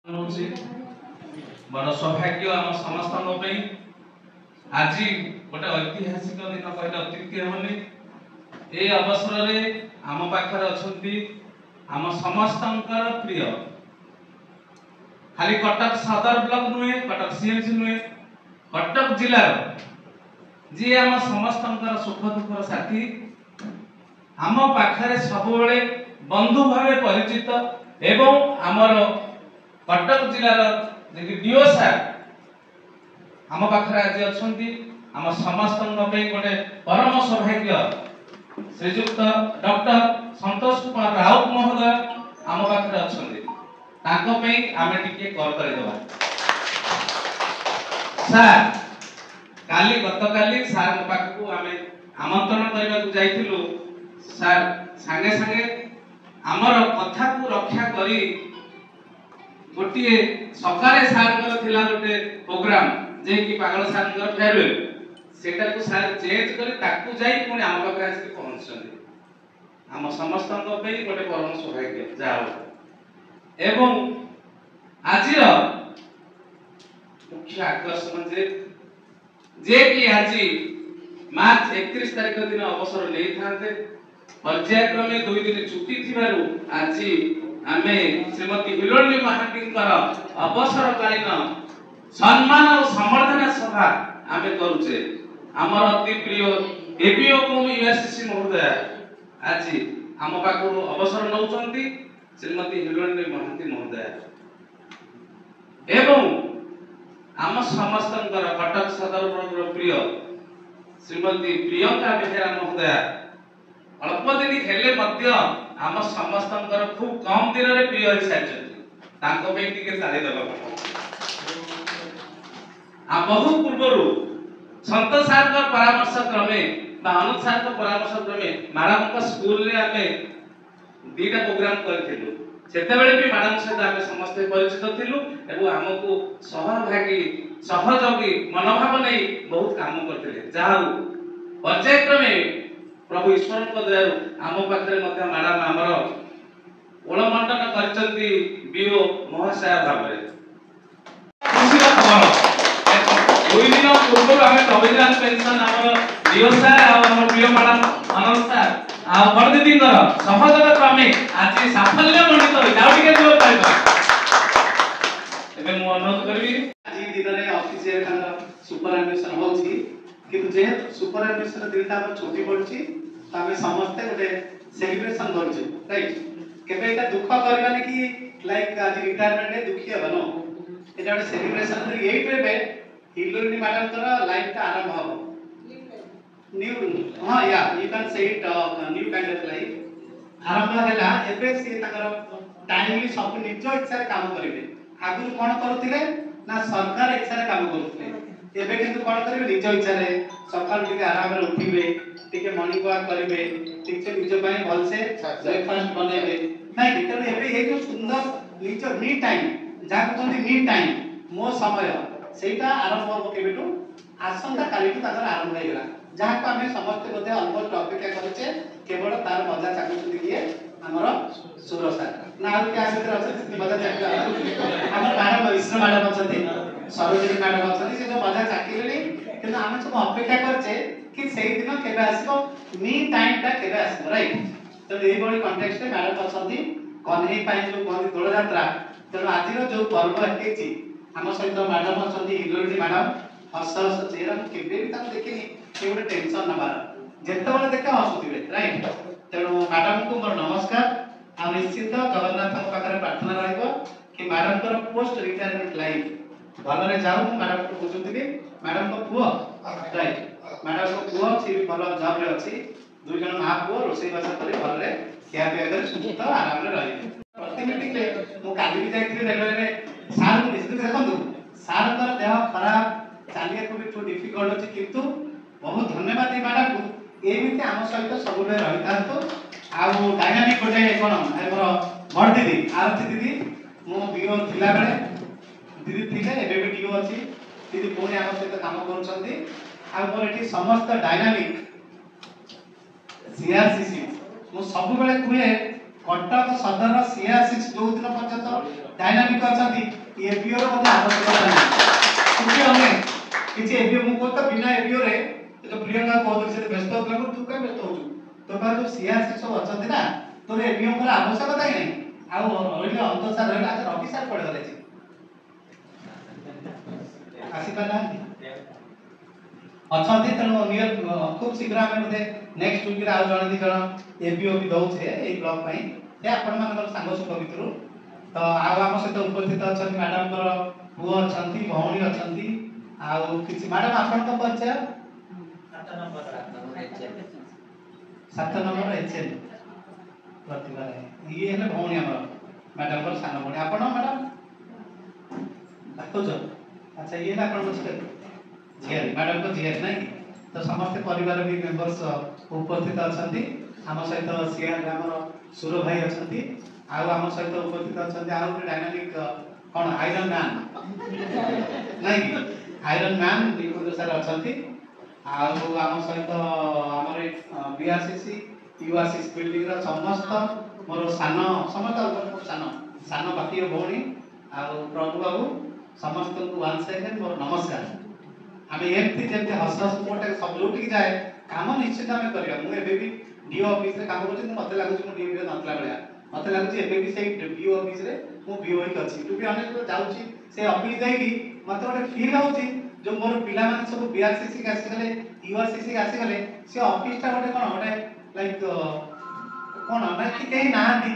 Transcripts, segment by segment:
बड़ सौभाग्य आम समस्त आज गोटे ऐतिहासिक दिन कहले अत्युक्ति हेनी। ए अवसर में आम पाखर आम समस्त प्रिय खाली कटक सदर ब्लॉक नुहे कटक सीएमसी नुहे कटक जिलार जी आम समस्त सुख दुखर साथी आम पाखरे सब बंधु भाव परिचित एवं आमर कटक जिलार डीओ सार आम पाखरे आज अच्छी आम समस्त गोटे परम सौभाग्य श्रीजुक्त डॉक्टर संतोष कुमार राउत महोदय आम पाखरे अच्छा आम टिके कल करदेवा। सार काली गत काली सार पाखक आम आमंत्रण करने को जाइलु। सार सांगे सांगे आमर कथा को रक्षा करी गोटे सकाळे सार थिला गोटे प्रोग्राम जे कि पागल सार फेयरवेल सेटा को सार चेंज करी ताकू जाई पुणी आम पाखरे आसी पहुंचछन्ती। आम समस्त पे गोटे परम सौभाग्य जाओ एवं आज मुख्य आकर्षण जे कि आज मार्च 31 तारिख दिन अवसर ले थाते पर्यायक्रमे 2 दिन छुट्टी थिबारु आज आमे श्रीमती हिलोनी महांती अवसरकालीन सम्मान और संवर्धना सभा आमे करूचे। आमर अति प्रिय एपीओ यूएससी महोदय आज आम पाखु अवसर नौचंती श्रीमती हिलोनी महांती महोदय एवं आम समस्त कटक सदर ब्लॉक प्रिय श्रीमती प्रियंका बेहेरा महोदय अल्प दिन हेले मध्य आम समस्त खूब कम दिन रे प्रिय हो सारी टिके ताली देवा। आ बहु पूर्व संत सार परामर्श क्रमे अनुज सार परामर्श क्रमे मैडम स्कूल रे आमे दीटा प्रोग्राम करथिलु। सेतेबेले भी मैडम सहित आमे समस्त परिचित थिलु एवं हमकु सहभागी सहयोगी मनोभाव नहीं बहुत काम करथिले। जाहु पर्यायक्रमे प्रभु ईश्वर को दयारु आम पाखरे मध्य मैडम आमर ओलमंडन करचंती बीओ महाशय भाबरे खुशी खबर 2 दिन पूर्व आमे प्रोविजन पेंशन आमर बीओ सर आ आमर प्रिय मैडम आनंद सर आ बड़ दीदी सहयोग क्रमे आज साफल्य मंडित होई जाउ टिके जो पाइबा। एबे मु अनुरोध करबी आज दिन रे ऑफिशियल सुपर एडमिशन होछि किंतु जे सुपर एडमिशन दिनटा हम छुट्टी पड़छि त हम समस्त गोटे सेलिब्रेशन करछु राइट। केबे एटा दुख करबानी कि लाइक आज रिटायरमेंट डे दुखी हबनो एटा गोटे सेलिब्रेशन रे एई पे हिलोनी मैडम तोरा लाइफ का आरंभ हो न्यू हां या you can say it new kind of life आरंभ हैला एबे से ताकर टाइमली सब निज इच्छा रे काम करिवे। आगु कोन करथिले ना सरकार इच्छा रे काम करथिले एबे किंतु कोन करिवे निज इच्छा रे सकाळ टिके आराम रे उठिबे टिके मॉर्निंग वॉक करिवे ठीक से निज पय भल से ब्रेकफास्ट बनेबे नाही कितने एबे हे जो सुंदर निज मी टाइम जाक कोन मी टाइम मो समय सेटा आरंभ हो केबेटू आसंता काली तो ताकर आरंभ हो गेला जहा को हमें समस्त बोधे ऑलमोस्ट अपेक्षा करछे केवल तार मजा चाकुती किए हमर सुर सर ना और क्या भीतर अछि मजा चाकू हमर मैडम विष्णु मैडम अछथि सरोजिनी मैडम अछथि से जो मजा चाकिलेनी किंतु हम सब अपेक्षा करछे कि सेही दिन केबे आसीबो मी टाइम ता केबे आसीबो राइट। तो एही बडी कॉन्टेक्स्ट में मैडम अछथि कन्हई पाई जो कोन दोल यात्रा तो आजिरो जो पर्व हेछि हम सहित मैडम अछथि हिलोनी मैडम हस हस चेहरा केबे भी ता देखिनी के गोटे टेंशन नबार जेते बेले देखे हसुथिबे राइट। तेणु मैडम को मोर नमस्कार आ निश्चित जगन्नाथ पाखरे प्रार्थना रहइबो कि मैडम कर पोस्ट रिटायरमेंट लाइफ भलरे जाऊ मैडम को बुझुथिबी मैडम को पुओ राइट मैडम को पुओ सी भलो जॉब रे अछि 2 जन मा पुओ रोसई बासा करी भलरे खिया पिया कर सुस्त आराम रे रहिबे। प्रति मीटिंग रे मो काली भी जाइथिले रेलवे रे सार को निश्चित देखंतु सार कर देह खराब चालिया को भी डिफिकल्ट अछि किंतु बहुत धन्यवाद मैडम को एमिति आम सहित सब रही था। आउ डायनामिक गोटे कोन हमर बड़ दीदी आरती दीदी मो बीओ थिला बेले दीदी थिले एबे भी डीओ अछि दीदी पुणी आम सहित काम करूछंती। आ मोर एठी समस्त डायनामिक सीआरसीसी मो सब बेले कुए कटक सदर सीआरसी जो दिन पर्यंत डायनामिक अछंती एबीओ रो मध्ये आवश्यकता नहीं क्योंकि हमें किछि एबीओ मु को तो बिना एबीओ रे जो प्रियंका बहुत से व्यस्त होतला तू का व्यस्त हो तो का जो सीआरसी सब अछंती ना तो एबीओ पर आवश्यकता ही नहीं आ रहिला अंतसार रहिला आ रवि सार पड़ गले आसी पाला अछंती तेणु नियर खूब शीघ्र आमे मध्ये नेक्स्ट वीक रे आ जण दी जण एबीओ भी दउ छे ए ब्लॉक पई ए आपण मानकर सांग सुख भितरु तो आउ आम सहित उपस्थित अच्छा मैडम पुओ अच्छा भौणी अच्छा किसी मैडम आपण परिचय 7 नंबर एचएन प्रतिभा ये है भौणी हमर मैडम को सान भौणी आपण मैडम देखो अच्छा ये ना आपण बस झियर मैडम को झियर नहीं तो समस्त परिवार भी मेंबर्स उपस्थित अच्छा आम सहित सीआर ग्रामर सुर भाई अच्छा आउ आम सहित उपस्थित अच्छा आउ डायनामिक कौन आयरन मैन नहीं आयरन मैन निकुंज सर अच्छा आउ आम सहित आमर बीआरसीसी यूआरसीसी बिल्डिंग रा समस्त मोर सान समस्त सान सान बाकी भौणी आउ प्रभु बाबू समस्त को वन सेकंड मोर नमस्कार आम एमती जब हस हस मोटे सब जोटि जाए काम निश्चित आम करवा मुझे भी डीओ ऑफिस रे काम करछि मते लागुछि मो डीओ नतला बेला मते लागुछि एबे भी सेही डीओ ऑफिस रे मो बीओ ही अछि टू बी ऑनेस्ट जाउछि से ऑफिस देकी मते गोटे फील होछि जो मोर पिला माने सब बीआरसीसी के आसी गले यूआरसीसी के आसी गले से ऑफिस ता गोटे कोन गोटे लाइक कोन ना कि केही नांती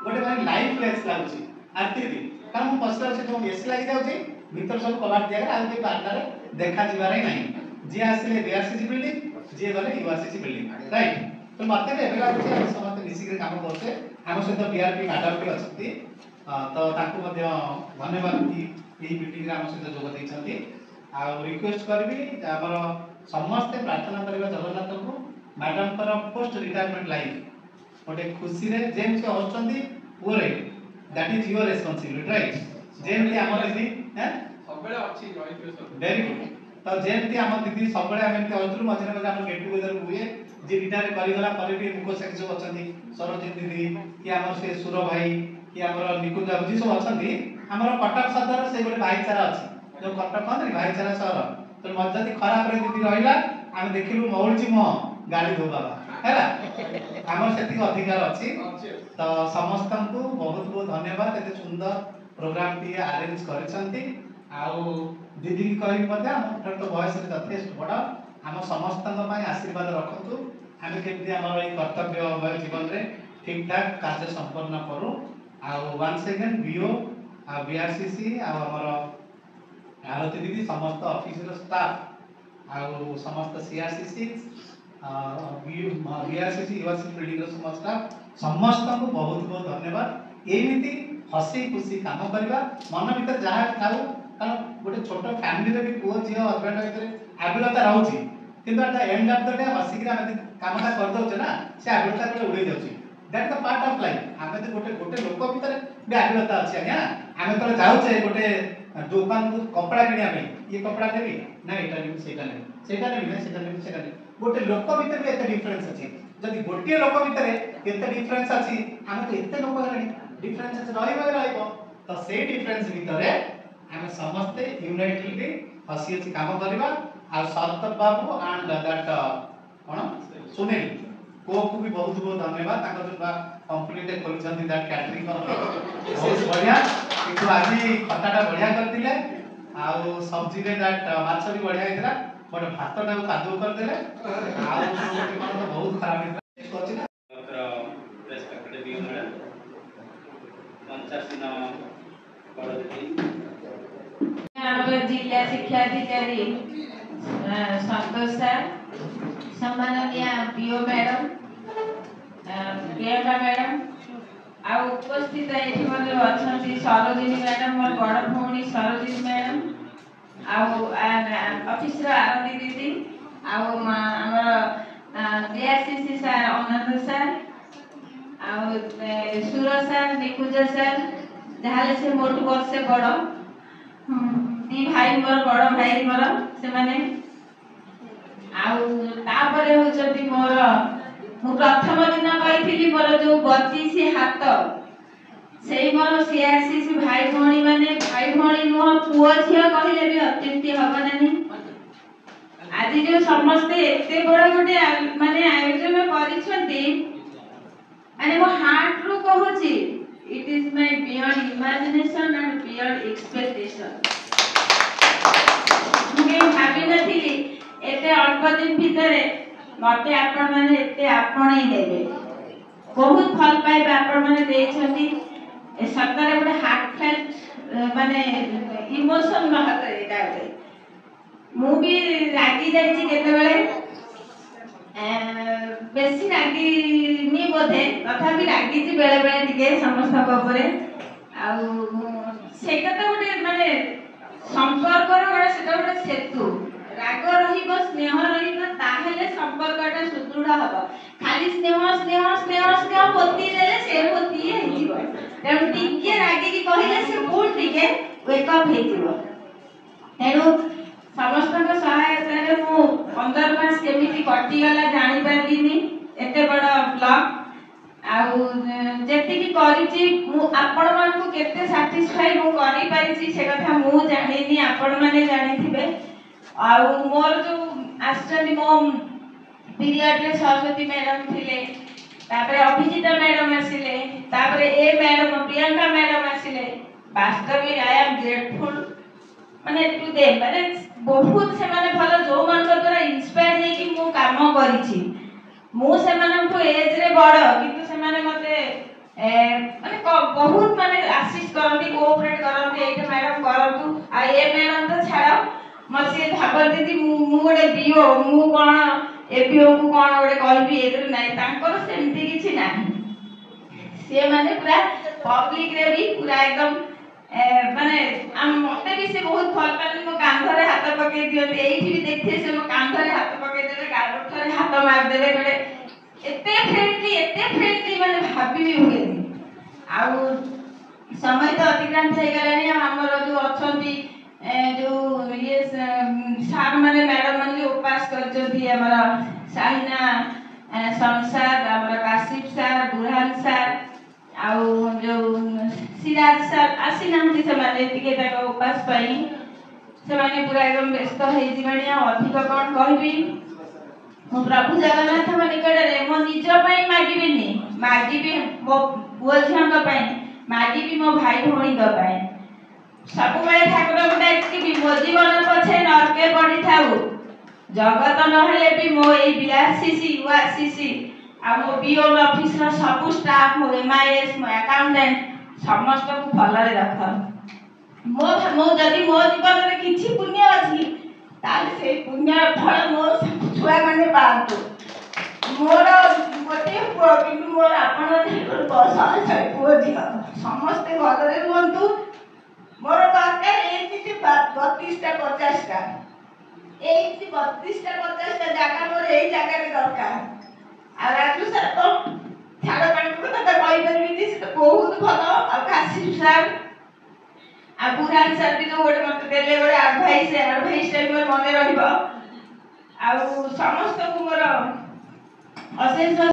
गोटे माने लाइफ लेस लागुछि आरती दी कारण मो पस्तर से जो एसी लागि जाउछि भीतर सब कबाट दिया आ के पार्टनर देखा जिबारे नहीं जे आसीले बीआरसीसी बिल्डिंग जे गले यूआरसीसी बिल्डिंग राइट तो मते एबे लागुछि हम समस्त मिसी के काम करते हम सहित बीआरपी मैडम भी अछि तो ताकू मध्ये धन्यवाद कि एही मीटिंग रे हम सहित जोग दैछंती आ रिक्वेस्ट करबी हमर समस्त प्रार्थना करबा जगन्नाथ को मैडम पर पोस्ट रिटायरमेंट लाइफ ओटे खुशी रे जेम से होचंती पूरे that is your responsibility right जेम कि हमर दीदी हैं सबले अछि रहितो वेरी गुड तो जेम कि हमर दीदी सबले हम एमते होतलु मझे मझे हम गेट टुगेदर हुए जे रिटायर करि गला पर भी मुको से जो अछंती सरोजित दीदी कि हमर से सुर भाई कि हमर निकुंज जी सब अछंती हमर कटक सदर से गोटे भाईचारा अछि जो कटक कन भाईचारा शहर तो मजदी खराब रे दीदी रहिला हम देखिलु मौलजी म गाड़ी धोबा हैला हमर सेति अधिकार अछि तो समस्त को बहुत बहुत धन्यवाद एते सुंदर प्रोग्राम टी अरेंज करिसंती आउ दीदी की कहि मध्ये हम तो वॉइस रे यथेष्ट बड़ा हम समस्त आशीर्वाद रखतु आम केमती आम कर्तव्य जीवन रे ठीक ठाक कार्य संपन्न करूँ आउ वन सेकेंड बीओ आ बीआरसीसी आमर आरती दीदी समस्त ऑफिस स्टाफ आउ समस्त सीआरसीसी बीआरसीसी यूआरसीसी बिल्डिंग समस्त स्टाफ समस्त को बहुत बहुत धन्यवाद एमिति हसी खुशी काम करवा मन भीतर जहाँ थाउ कारण गोटे छोट फैमिली रे भी पुओ झियो हस्बैंड भीतर आबिलता रहउची किंतु at the end of the day हसिक कामटा कर दउछ ना से आबिलता के उड़े जाउची that the part of life आमे तो गोटे गोटे लोक भीतर भी आबिलता अछि आज्ञा आमे तो जाउछे गोटे दुकान को कपड़ा किनिया पे ये कपड़ा लेबी ना एटा लेबी सेटा लेबी ना सेटा लेबी सेटा लेबी गोटे लोक भीतर भी एते डिफरेंस अछि जदि गोटे लोक भीतर एते डिफरेंस अछि आमे तो एते लोक हेलानी डिफरेंस रहइबो तो से डिफरेंस भीतर आमे समस्त यूनाइटेडली हसी हसी काम करबा आ सरतप बाबू एंड दैट कोन सुनील को भी बहुत बहुत धन्यवाद ताको जो कंप्लीट खोलछंती दैट कैटरिंग बहुत बढ़िया किंतु आज खटाटा बढ़िया करथिले आ सब्जी रे दैट माछ भी बढ़िया हेतरा बट भात ना कादू कर देले आ तो बहुत खराब हेतरा कोछि ना रेस्पेक्टेड बीओ मैडम 85 बड़दी ଆମର जिला शिक्षा अधिकारी संतोष सर सम्माननीय बीओ मैडम प्रियंका मैडम आ उपस्थित एठी मले अछंती सरोजिनी मैडम मोर बड़ भौणी सरोजिनी मैडम आ ऑफिस रो आरती दीदी आ हमर बीआरसीसी सर अनंत सर आ सुर सर निकुंज सर जहाले से मोर वर्ष बड़ दी भाई मोर बड़ भाई मोर से माने आउ तापरे होचती मोर ମୁଁ ପ୍ରଥମ ଦିନ କହିଥିଲି ମୋର ଯୋଉ 32 ହାତ ସେଇ ମୋର CRCC ଭାଇ ଭଉଣୀ ମାନେ, ଭାଇ ଭଉଣୀ ନୁହଁ ପୁଅ ଝିଅ କହିଲେ ବି ଅତ୍ୟୁକ୍ତି ହବ ନାହିଁ। ଆଜି ଯୋଉ ସମସ୍ତେ ଏତେ ବଡ ଗୋଟେ ମାନେ ଆୟୋଜନ କରିଛନ୍ତି, ମାନେ ମୋ ହାର୍ଟ ରୁ କହୁଛି, ଇଟ୍ is my beyond imagination and beyond expectation. ମୁଁ ଭାବିନଥିଲି ଏତେ ଅଳ୍ପ ଦିନ ଭିତରେ ମତେ ଆପଣ ମାନେ ଏତେ ଆପଣେଇ ନେବେ। ବହୁତ ଭଲ ପାଇବା ଆପଣ ମାନେ ଦେଇଛନ୍ତି। ଏ ସତରେ ଗୋଟେ ହାର୍ଟ ଫେଲ୍ଟ ମାନେ ଇମୋସନ ମହତ ଏଇଟା ଗୋଟେ। ମୁଁ ବି ରାଗି ଯାଇଛି କେତେବେଳେ, ବେଶୀ ରାଗିନି ବୋଧେ, ତଥାପି ରାଗିଛି ବେଳେ ବେଳେ ଟିକେ ସମସ୍ତଙ୍କ ଉପରେ। ଆଉ ସେଇଟା ତ ଗୋଟେ ମାନେ ସମ୍ପର୍କର ଗୋଟେ ସେଟା ଗୋଟେ ସେତୁ। ରାଗ ରହିବ, ସ୍ନେହ ରହିବ, ତାହେଲେ ସମ୍ପର୍କଟା ସୁଦୃଢ ହବ। ଖାଲି ସ୍ନେହ ସ୍ନେହ ସ୍ନେହ ସ୍ନେହ ପୋତି ଦେଲେ ସେ ପୋତି ହେଇଯିବ। ତେଣୁ ଟିକେ ରାଗିକି କହିଲେ ସେ ପୁଣି ଟିକେ ୱେକଅପ୍ ହେଇଯିବ। ତେଣୁ ସମସ୍ତଙ୍କ ସହାୟତାରେ ମୁଁ 15 ମାସ କେମିତି କଟିଗଲା ଜାଣିପାରିଲିନି। ଏତେ ବଡ଼ ବ୍ଲକ୍ ଆଉ ଯେତିକି କରିଛି ମୁଁ ଆପଣମାନଙ୍କୁ କେତେ ସାଟିସ୍ଫାଇ ମୁଁ କରିପାରିଛି ସେ କଥା ମୁଁ ଜାଣିନି, ଆପଣମାନେ ଜାଣିଥିବେ। ଆଉ ମୋର ଯୋଉ ଆସିଛନ୍ତି ମୋ ପିରିୟଡ଼ରେ ସରସ୍ୱତୀ ମ୍ୟାଡ଼ାମ ଥିଲେ, ତାପରେ ଅଭିଜିତା ମ୍ୟାଡ଼ାମ ଆସିଲେ, ତାପରେ ଏ ମ୍ୟାଡ଼ାମ ପ୍ରିୟଙ୍କା ମ୍ୟାଡ଼ାମ ଆସିଲେ। ବାସ୍ତବିକ ଆଇ ଆମ୍ ଗ୍ରେଟଫୁଲ ମାନେ ଟୁ ଦେମ୍, ମାନେ ବହୁତ ସେମାନେ ଭଲ, ଯୋଉମାନଙ୍କ ଦ୍ୱାରା ଇନ୍ସପାୟାର ହେଇକି ମୁଁ କାମ କରିଛି। ମୁଁ ସେମାନଙ୍କୁ ଏଜରେ ବଡ଼ କିନ୍ତୁ ସେମାନେ ମତେ ମାନେ ବହୁତ ମାନେ ଆସିଷ୍ଟ କରନ୍ତି, କୋଅପରେଟ କରନ୍ତି, ଏଇଟା ମ୍ୟାଡ଼ାମ କରନ୍ତୁ। ଆଉ ଏ ମ୍ୟାଡ଼ାମ ତ ଛାଡ଼, ମତେ ସିଏ ଭାବନ୍ତି ମୁଁ ଗୋଟେ ବିଓ, ମୁଁ କ'ଣ ଏବିଓକୁ କ'ଣ ଗୋଟେ କହିବି, ଏଥିରେ ନାହିଁ। ତାଙ୍କର ସେମିତି କିଛି ନାହିଁ। ସେମାନେ ପୁରା ପବ୍ଲିକରେ ବି ପୁରା ଏକଦମ ମାନେ ମତେ ବି ସେ ବହୁତ ଭଲ ପାଆନ୍ତି। ମୋ କାନ୍ଧରେ ହାତ ପକେଇ ଦିଅନ୍ତି, ଏଇଠି ବି ଦେଖିଥିବେ ସେ ମୋ କାନ୍ଧରେ ହାତ ପକେଇ ଦେବେ, ଗାଲଠାରେ ହାତ ମାରିଦେବେ, ଗୋଟେ ଏତେ ଫ୍ରେଣ୍ଡଲି ମାନେ ଭାବି ବି ହୁଏନି। ଆଉ ସମୟ ତ ଅତିକ୍ରାନ୍ତ ହେଇଗଲାଣି। ଆଉ ଆମର ଯୋଉ ଅଛନ୍ତି ଯୋଉ ଇଏ ସାର୍ ମାନେ ମ୍ୟାଡ଼ାମ ମାନେ ଯୋଉ ଉପାସ କରିଛନ୍ତି, ଆମର ସାହିନା ସଂସାର, ଆମର କାଶିଫ ସାର୍, ବୁରହାନ ସାର୍, ଆଉ ଯୋଉ ସିରାଜ ସାର୍ ଆସିନାହାନ୍ତି, ସେମାନେ ଟିକେ ତାଙ୍କ ଉପାସ ପାଇଁ ସେମାନେ ପୁରା ଏକଦମ ବ୍ୟସ୍ତ ହେଇଯିବେଣି। ଆଉ ଅଧିକ କ'ଣ କହିବି, ମୁଁ ପ୍ରଭୁ ଜଗନ୍ନାଥଙ୍କ ନିକଟରେ ମୋ ନିଜ ପାଇଁ ମାଗିବିନି, ମାଗିବି ମୋ ପୁଅ ଝିଅଙ୍କ ପାଇଁ, ମାଗିବି ମୋ ଭାଇ ଭଉଣୀଙ୍କ ପାଇଁ। ସବୁବେଳେ ଠାକୁରଙ୍କୁ ଡାକିବି ମୋ ଜୀବନ ପଛେ ନର୍କେ ପଡ଼ିଥାଉ, ଜଗତ ନହେଲେ ବି ମୋ ଏଇ BRCC URCC ଆଉ ମୋ BOM ଅଫିସର ସବୁ ଷ୍ଟାଫ, ମୋ MIS, ମୋ ଆକାଉଣ୍ଟାଣ୍ଟ ସମସ୍ତଙ୍କୁ ଭଲରେ ରଖ। ମୁଁ ଯଦି ମୋ ଜୀବନରେ କିଛି ପୁଣ୍ୟ ଅଛି ତାହେଲେ ସେଇ ପୁଣ୍ୟର ଫଳ ମୋ ଛୁଆମାନେ ପାଆନ୍ତୁ। ମୋର ଗୋଟିଏ ପୁଅ କିନ୍ତୁ ମୋର ଆପଣଙ୍କ ଶହେ ଶହେ ପୁଅ ଝିଅ ସମସ୍ତେ ଭଲରେ ରୁହନ୍ତୁ। ମୋର ଦରକାର ଏମିତି 32ଟା 50ଟା, ଏଇଠି 32ଟା 50ଟା ଜାଗା ମୋର ଏଇ ଜାଗାରେ ଦରକାର। ଆଉ ରାଜୁ ସାର୍ ତ ଛାଡ଼, ତାଙ୍କ କଥା ତ କହିପାରିବିନି, ସେ ତ ବହୁତ ଭଲ। ଆଉ କାଶିଫ ସାର୍ ଆଉ ବୁରହାନ ସାର୍ ବି ଯୋଉ ଗୋଟେ ମତେ ଦେଲେ ଗୋଟେ ଆଡଭାଇସଟା ବି ମୋର ମନେ ରହିବ। ଆଉ ସମସ୍ତଙ୍କୁ ମୋର ଅଶେଷ